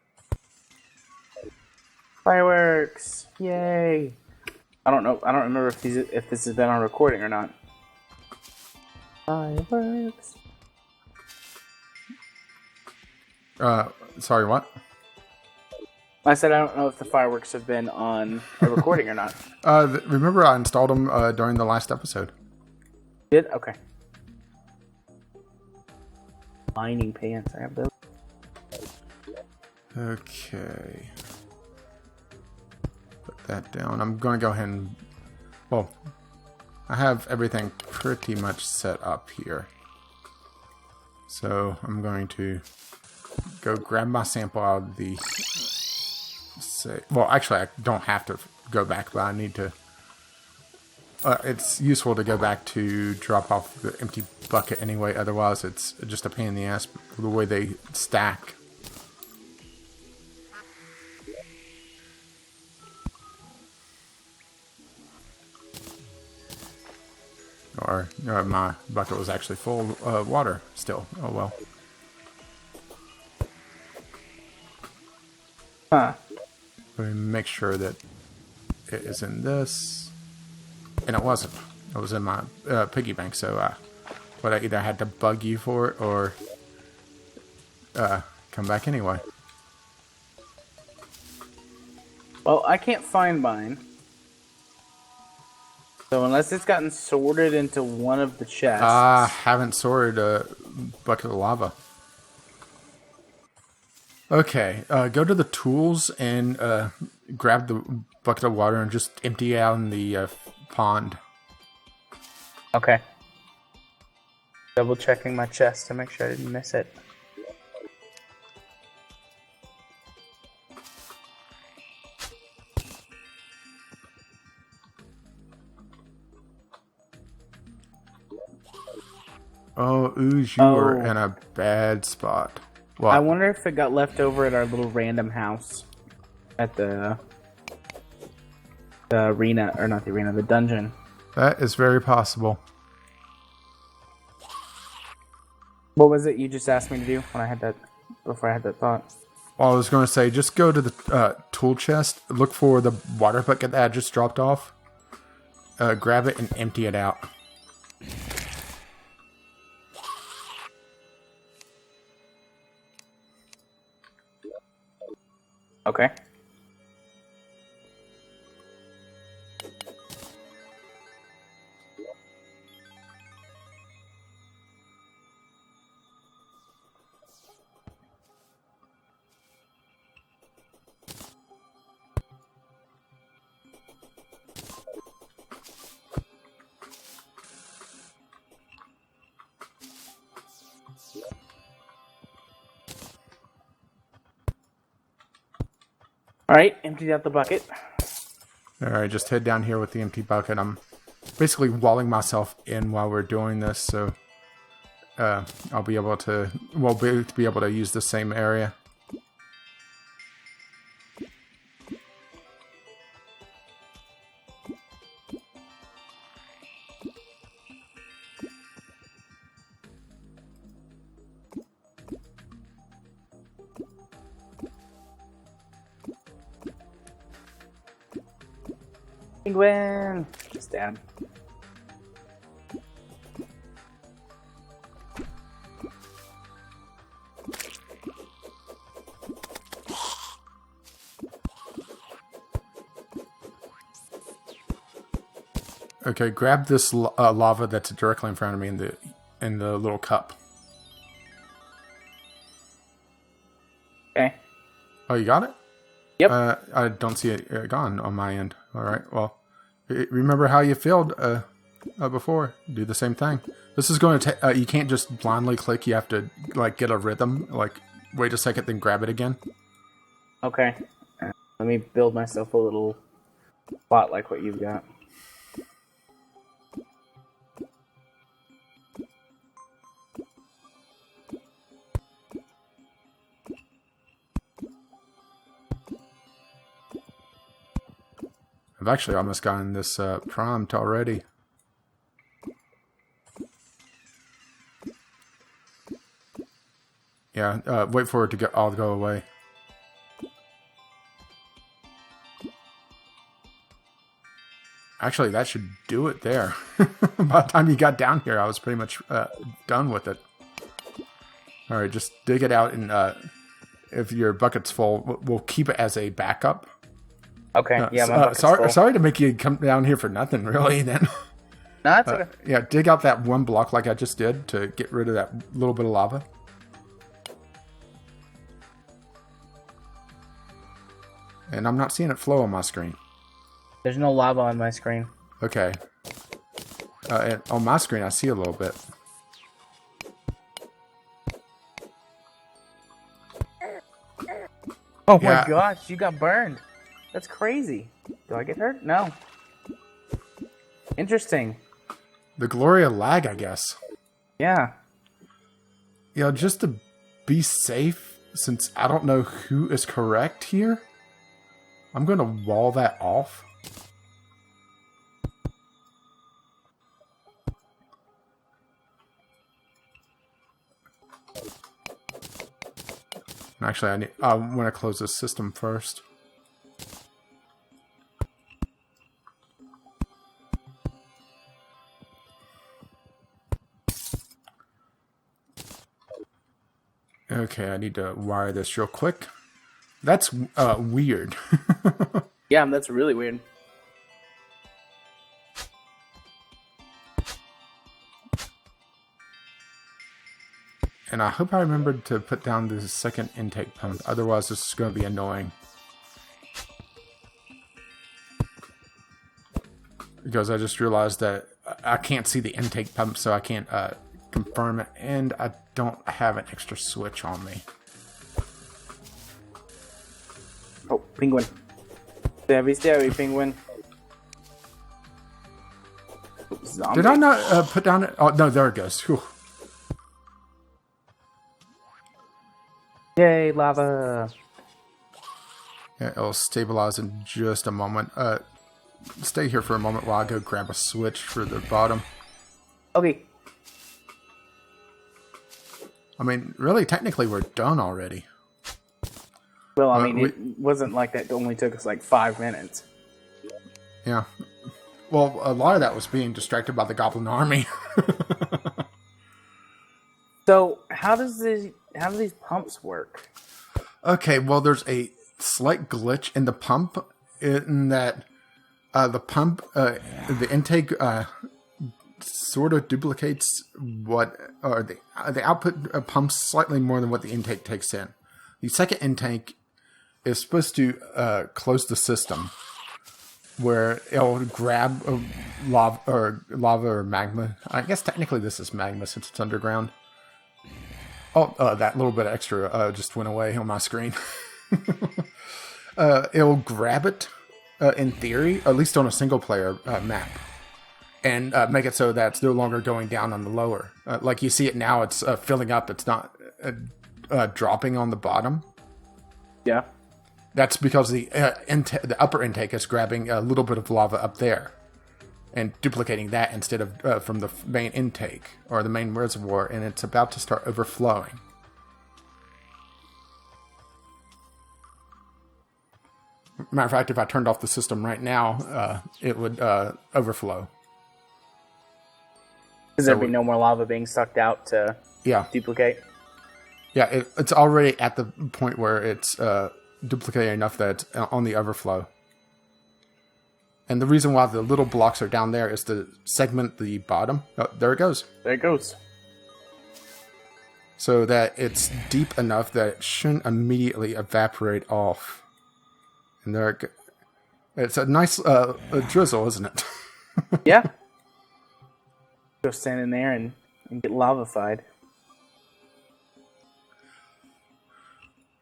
Fireworks! Yay! I don't know. I don't remember if this has been on recording or not. Fireworks. Sorry, what? I said I don't know if the fireworks have been on a recording or not. Remember I installed them during the last episode. Did? Okay. Mining pants. I have those. Okay. Put that down. I'm going to go ahead and... Well, I have everything pretty much set up here. So I'm going to go grab my sample out of the... Well, actually, I don't have to go back, but I need to... it's useful to go back to drop off the empty bucket anyway. Otherwise, it's just a pain in the ass the way they stack. Or my bucket was actually full of water still. Oh well. Huh. Let me make sure that it is in this. And it wasn't. It was in my piggy bank, so but I either had to bug you for it or come back anyway. Well, I can't find mine. So unless it's gotten sorted into one of the chests. I haven't sorted a bucket of lava. Okay, go to the tools and grab the bucket of water and just empty it out in the pond. Okay. Double checking my chest to make sure I didn't miss it. Oh, Ooze, you were in a bad spot. What? I wonder if it got left over at our little random house at the arena, or not the arena, the dungeon. That is very possible. What was it you just asked me to do when I had that, before I had that thought? Well, I was going to say, just go to the tool chest, look for the water bucket that I just dropped off, grab it and empty it out. Okay. Alright, emptied out the bucket. Alright, just head down here with the empty bucket. I'm basically walling myself in while we're doing this, so I'll be able to, well, be able to use the same area. Penguin! Just down. Okay, grab this lava that's directly in front of me in the little cup. Okay. Oh, you got it? Yep. I don't see it gone on my end. All right. Well, remember how you failed before? Do the same thing. This is going to take. You can't just blindly click. You have to like get a rhythm. Like wait a second, then grab it again. Okay. Let me build myself a little spot like what you've got. I've actually almost gotten this primed already. Yeah, wait for it to all go away. Actually, that should do it there. By the time you got down here, I was pretty much done with it. Alright, just dig it out, and if your bucket's full, we'll keep it as a backup. Okay, yeah, my bucket's full. Sorry to make you come down here for nothing, really, then. No, that's okay. Yeah, dig out that one block like I just did to get rid of that little bit of lava. And I'm not seeing it flow on my screen. There's no lava on my screen. Okay. And on my screen, I see a little bit. Oh my gosh, you got burned. That's crazy. Do I get hurt? No. Interesting. The glory of lag, I guess. Yeah. Yeah, just to be safe, since I don't know who is correct here, I'm going to wall that off. Actually, I want to close this system first. Okay, I need to wire this real quick. That's weird. Yeah, that's really weird. And I hope I remembered to put down the second intake pump. Otherwise, this is going to be annoying. Because I just realized that I can't see the intake pump, so I can't confirm it. And I don't have an extra switch on me. Oh, penguin. Stabby, penguin. Zombie. Did I not put down it? Oh, no, there it goes. Whew. Yay, lava. Yeah, it'll stabilize in just a moment. Stay here for a moment while I go grab a switch for the bottom. Okay. I mean, really, technically, we're done already. Well, I mean, it wasn't like that. It only took us like 5 minutes. Yeah. Well, a lot of that was being distracted by the goblin army. So, how do these pumps work? Okay, well, there's a slight glitch in the pump in that the pump, the intake sort of duplicates the output pumps slightly more than what the intake takes in. The second intake is supposed to close the system, where it'll grab lava or magma. I guess technically this is magma since it's underground. Oh, that little bit of extra just went away on my screen. It'll grab it, in theory, at least on a single-player map, and make it so that it's no longer going down on the lower. Like you see it now, it's filling up. It's not dropping on the bottom. Yeah. That's because the upper intake is grabbing a little bit of lava up there and duplicating that instead of from the main intake or the main reservoir, and it's about to start overflowing. Matter of fact, if I turned off the system right now, it would overflow. Because there'd be no more lava being sucked out to duplicate? Yeah, it's already at the point where it's duplicated enough that it's on the overflow. And the reason why the little blocks are down there is to segment the bottom. Oh, there it goes. There it goes. So that it's deep enough that it shouldn't immediately evaporate off. And there it goes. It's a nice drizzle, isn't it? Yeah. Go stand in there and get lavafied.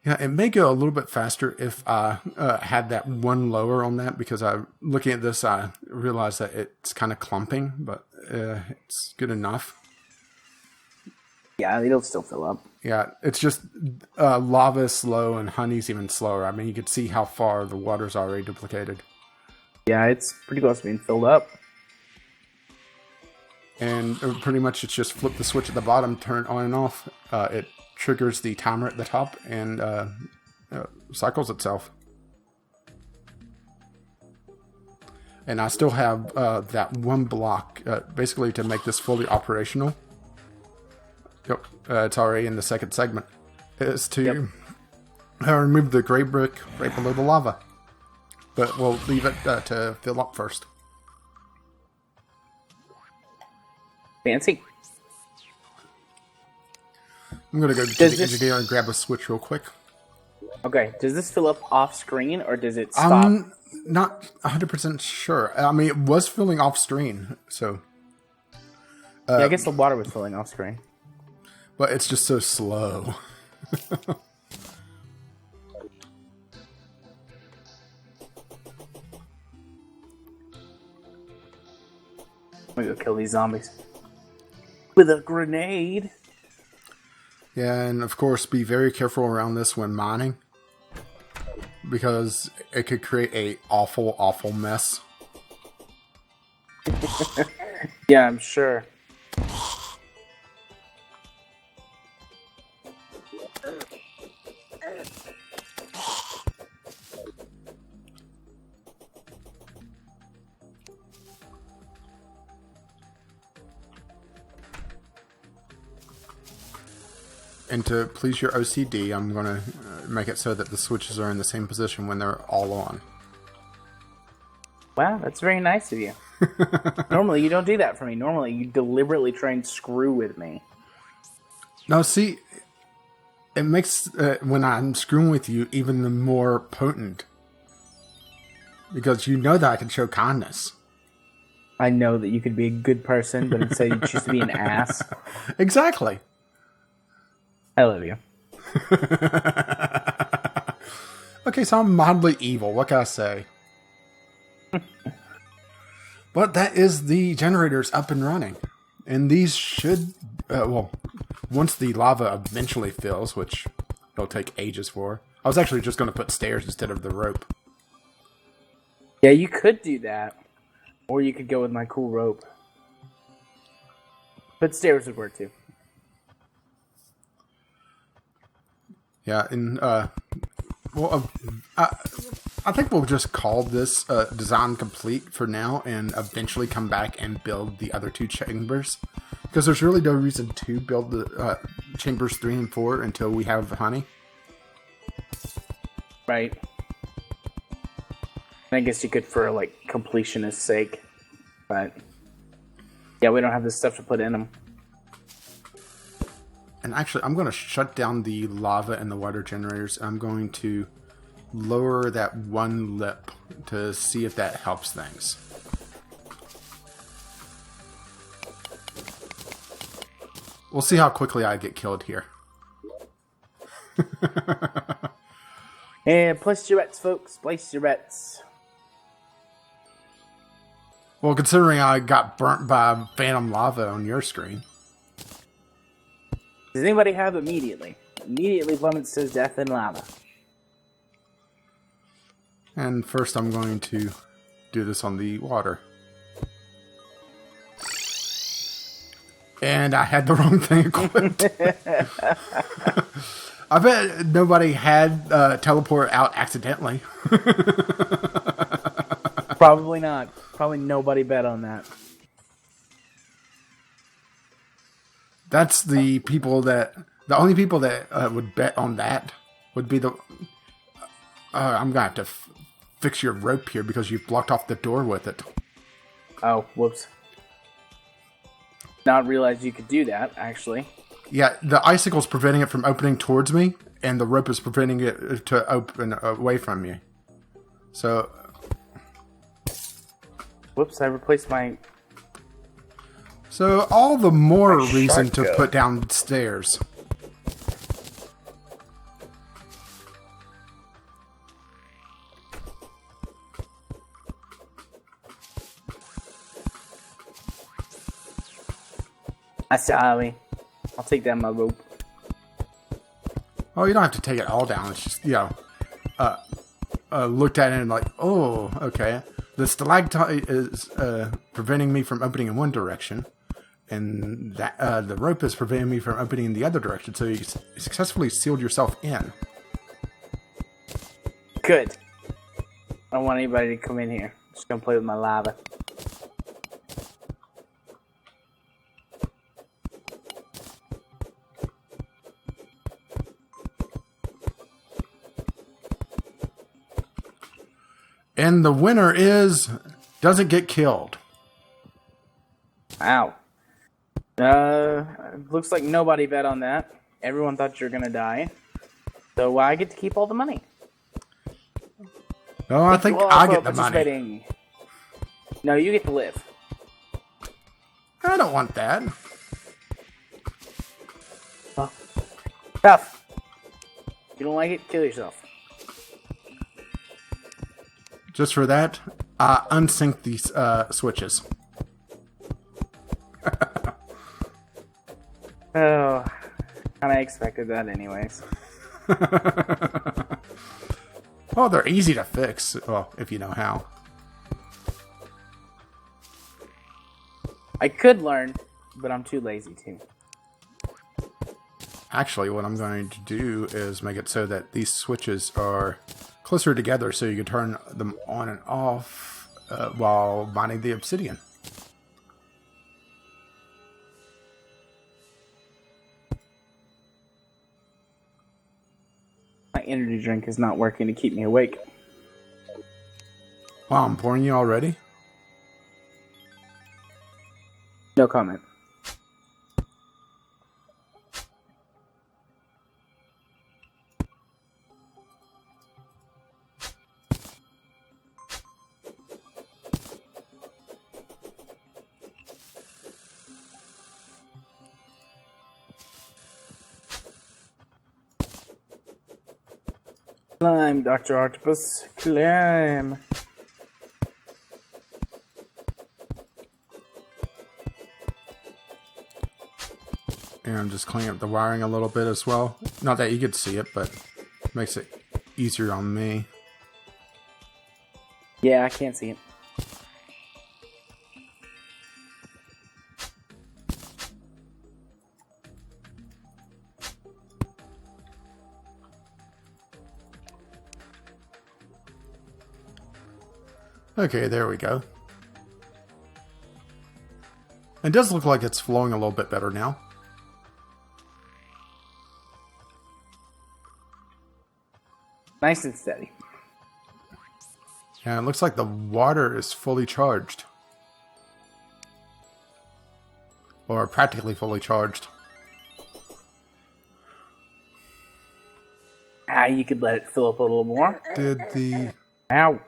Yeah, it may go a little bit faster if I had that one lower on that, because looking at this, I realized that it's kind of clumping, but it's good enough. Yeah, it'll still fill up. Yeah, it's just lava is slow and honey's even slower. I mean, you can see how far the water's already duplicated. Yeah, it's pretty close to being filled up. And pretty much it's just flip the switch at the bottom, turn on and off. It triggers the timer at the top and cycles itself. And I still have that one block, basically to make this fully operational. Yep, it's already in the second segment. Is to remove the gray brick right below the lava. But we'll leave it to fill up first. Fancy. I'm going to go to the engineer and grab a switch real quick. Okay, does this fill up off screen or does it stop? I'm not 100% sure. I mean, it was filling off screen, so... yeah, I guess the water was filling off screen. But it's just so slow. I'm gonna go kill these zombies. With a grenade. Yeah, and of course, be very careful around this when mining. Because it could create a awful, awful mess. Yeah, I'm sure. And to please your OCD, I'm going to make it so that the switches are in the same position when they're all on. Wow, that's very nice of you. Normally, you don't do that for me. Normally, you deliberately try and screw with me. No, see, it makes when I'm screwing with you even the more potent. Because you know that I can show kindness. I know that you could be a good person, but instead you choose to be an ass. Exactly. I love you. Okay, so I'm mildly evil. What can I say? But that is the generators up and running. And these should... well, once the lava eventually fills, which it'll take ages for. I was actually just going to put stairs instead of the rope. Yeah, you could do that. Or you could go with my cool rope. But stairs would work too. Yeah, and well, I think we'll just call this design complete for now, and eventually come back and build the other two chambers, because there's really no reason to build the chambers 3 and 4 until we have honey. Right. I guess you could for like completionist sake, but yeah, we don't have the stuff to put in them. And actually, I'm going to shut down the lava and the water generators. I'm going to lower that one lip to see if that helps things. We'll see how quickly I get killed here. And place your bets, folks. Place your bets. Well, considering I got burnt by phantom lava on your screen. Does anybody have immediately? Immediately plummets says death in lava. And first I'm going to do this on the water. And I had the wrong thing equipped. I bet nobody had teleport out accidentally. Probably not. Probably nobody bet on that. That's the people that... The only people that would bet on that would be the... I'm going to have to fix your rope here because you've blocked off the door with it. Oh, whoops. Not realized you could do that, actually. Yeah, the icicle's preventing it from opening towards me, and the rope is preventing it to open away from me. So... Whoops, I replaced my... So, all the more reason to put down stairs. Sorry. I'll take down my rope. Oh, you don't have to take it all down. It's just, you know, looked at it and like, oh, okay. the stalactite is preventing me from opening in one direction, and that the rope is preventing me from opening in the other direction. So you successfully sealed yourself in. Good. I don't want anybody to come in here. I'm just gonna play with my lava. And the winner doesn't get killed. Ow. Looks like nobody bet on that. Everyone thought you were gonna die. So I get to keep all the money. No, I think I get the money. No, you get to live. I don't want that. Huh. Tough. If you don't like it, kill yourself. Just for that, unsync these switches. Oh, kind of expected that anyways. Oh, they're easy to fix. Well, if you know how. I could learn, but I'm too lazy to. Actually, what I'm going to do is make it so that these switches are closer together so you can turn them on and off while mining the obsidian. My energy drink is not working to keep me awake. Wow, I'm pouring you already? No comment. Climb, Dr. Octopus. Climb. And I'm just cleaning up the wiring a little bit as well. Not that you could see it, but it makes it easier on me. Yeah, I can't see it. Okay, there we go. It does look like it's flowing a little bit better now. Nice and steady. Yeah, it looks like the water is fully charged. Or practically fully charged. You could let it fill up a little more. Did the... Ow.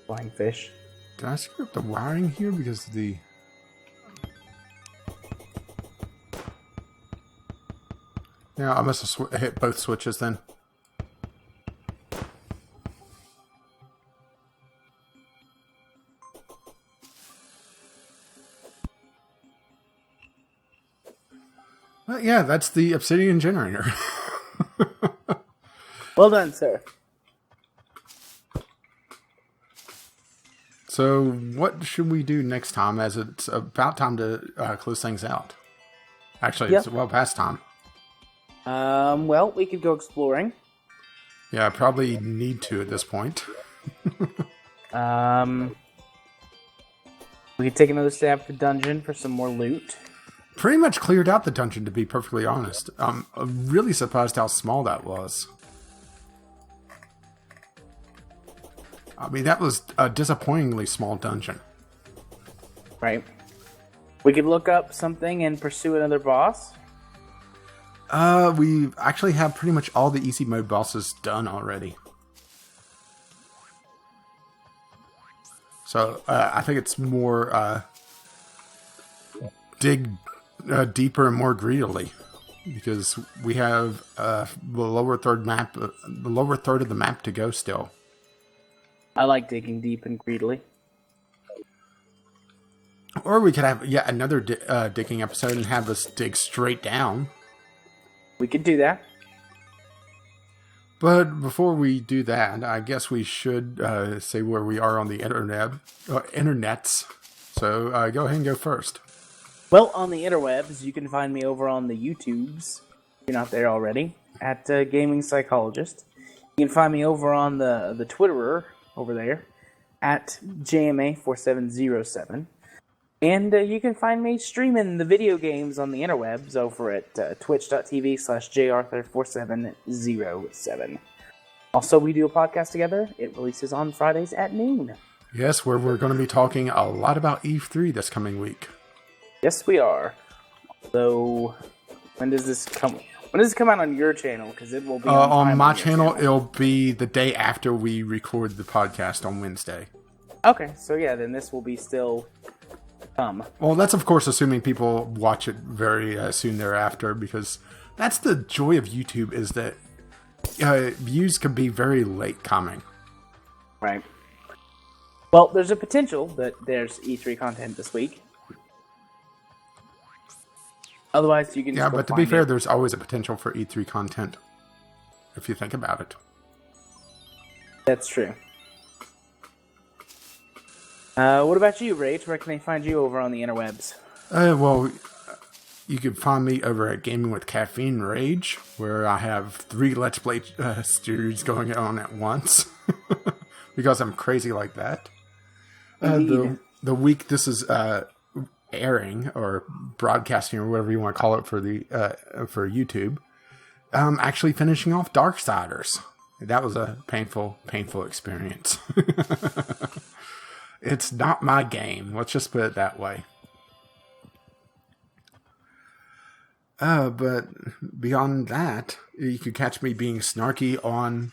Flying fish. Did I screw up the wiring here because of the... Yeah, I must have hit both switches then. Well, yeah, that's the obsidian generator. Well done, sir. So, what should we do next time, as it's about time to close things out? Actually, Yep. It's well past time. Well, we could go exploring. Yeah, I probably need to at this point. We could take another stab at the dungeon for some more loot. Pretty much cleared out the dungeon, to be perfectly honest. I'm really surprised how small that was. I mean, that was a disappointingly small dungeon. Right. We could look up something and pursue another boss. We actually have pretty much all the easy mode bosses done already. So, I think it's more, dig deeper and more greedily. Because we have, the lower third of the map to go still. I like digging deep and greedily. Or we could have yet another digging episode and have us dig straight down. We could do that. But before we do that, I guess we should say where we are on the internets. So go ahead and go first. Well, on the interwebs, you can find me over on the YouTubes, if you're not there already, at Gaming Psychologist. You can find me over on the Twitterer over there at JMA4707. And you can find me streaming the video games on the interwebs over at twitch.tv/jarthur4707. Also, we do a podcast together. It releases on Fridays at noon. Yes, where we're going to be talking a lot about E3 this coming week. Yes, we are. So, when does this come out on your channel? Because it will be on my channel. It'll be the day after we record the podcast on Wednesday. Okay, so yeah, then this will be still come. Well, that's of course assuming people watch it very soon thereafter, because that's the joy of YouTube, is that views can be very late coming. Right. Well, there's a potential that there's E3 content this week. Otherwise, you can just but to be fair, there's always a potential for E3 content, if you think about it. That's true. What about you, Rach? Where can they find you over on the interwebs? Well, you can find me over at Gaming with Caffeine Rage, where I have 3 Let's Play series going on at once. Because I'm crazy like that. The week this is airing or broadcasting or whatever you want to call it for for YouTube, I'm actually finishing off Darksiders. That was a painful experience. It's not my game. Let's just put it that way. But beyond that, you can catch me being snarky on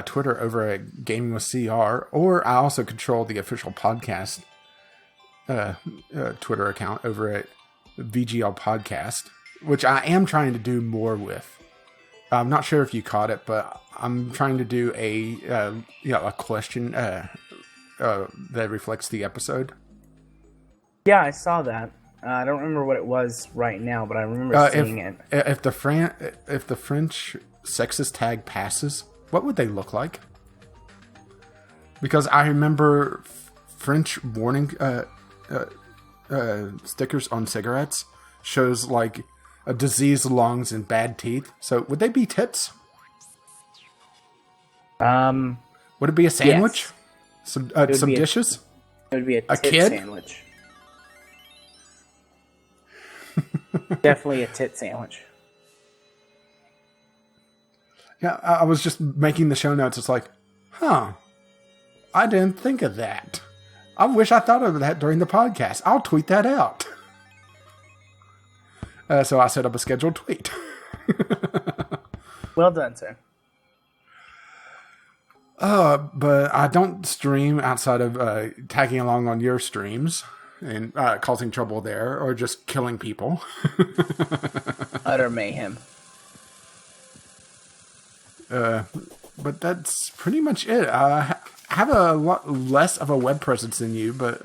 Twitter over at Gaming with CR, or I also control the official podcast Twitter account over at VGL Podcast, which I am trying to do more with. I'm not sure if you caught it, but I'm trying to do a question that reflects the episode. Yeah, I saw that. I don't remember what it was right now, but I remember seeing it. If the French sexist tag passes, what would they look like? Because I remember French warning stickers on cigarettes shows like a diseased lungs and bad teeth. So would they be tits? Would it be a sandwich? Yes. Some dishes? It would be a tit kid? sandwich. Definitely a tit sandwich. Yeah, I was just making the show notes. It's like, I didn't think of that. I wish I thought of that during the podcast. I'll tweet that out. So I set up a scheduled tweet. Well done, sir. But I don't stream outside of tagging along on your streams and causing trouble there, or just killing people. Utter mayhem. But that's pretty much it. I have a lot less of a web presence than you, but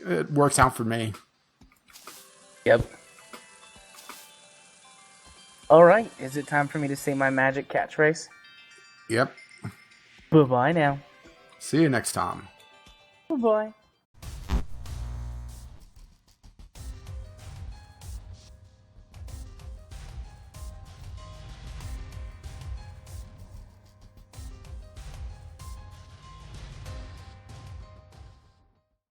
it works out for me. Yep. All right. Is it time for me to say my magic catchphrase? Yep. Bye-bye now. See you next time. Bye-bye.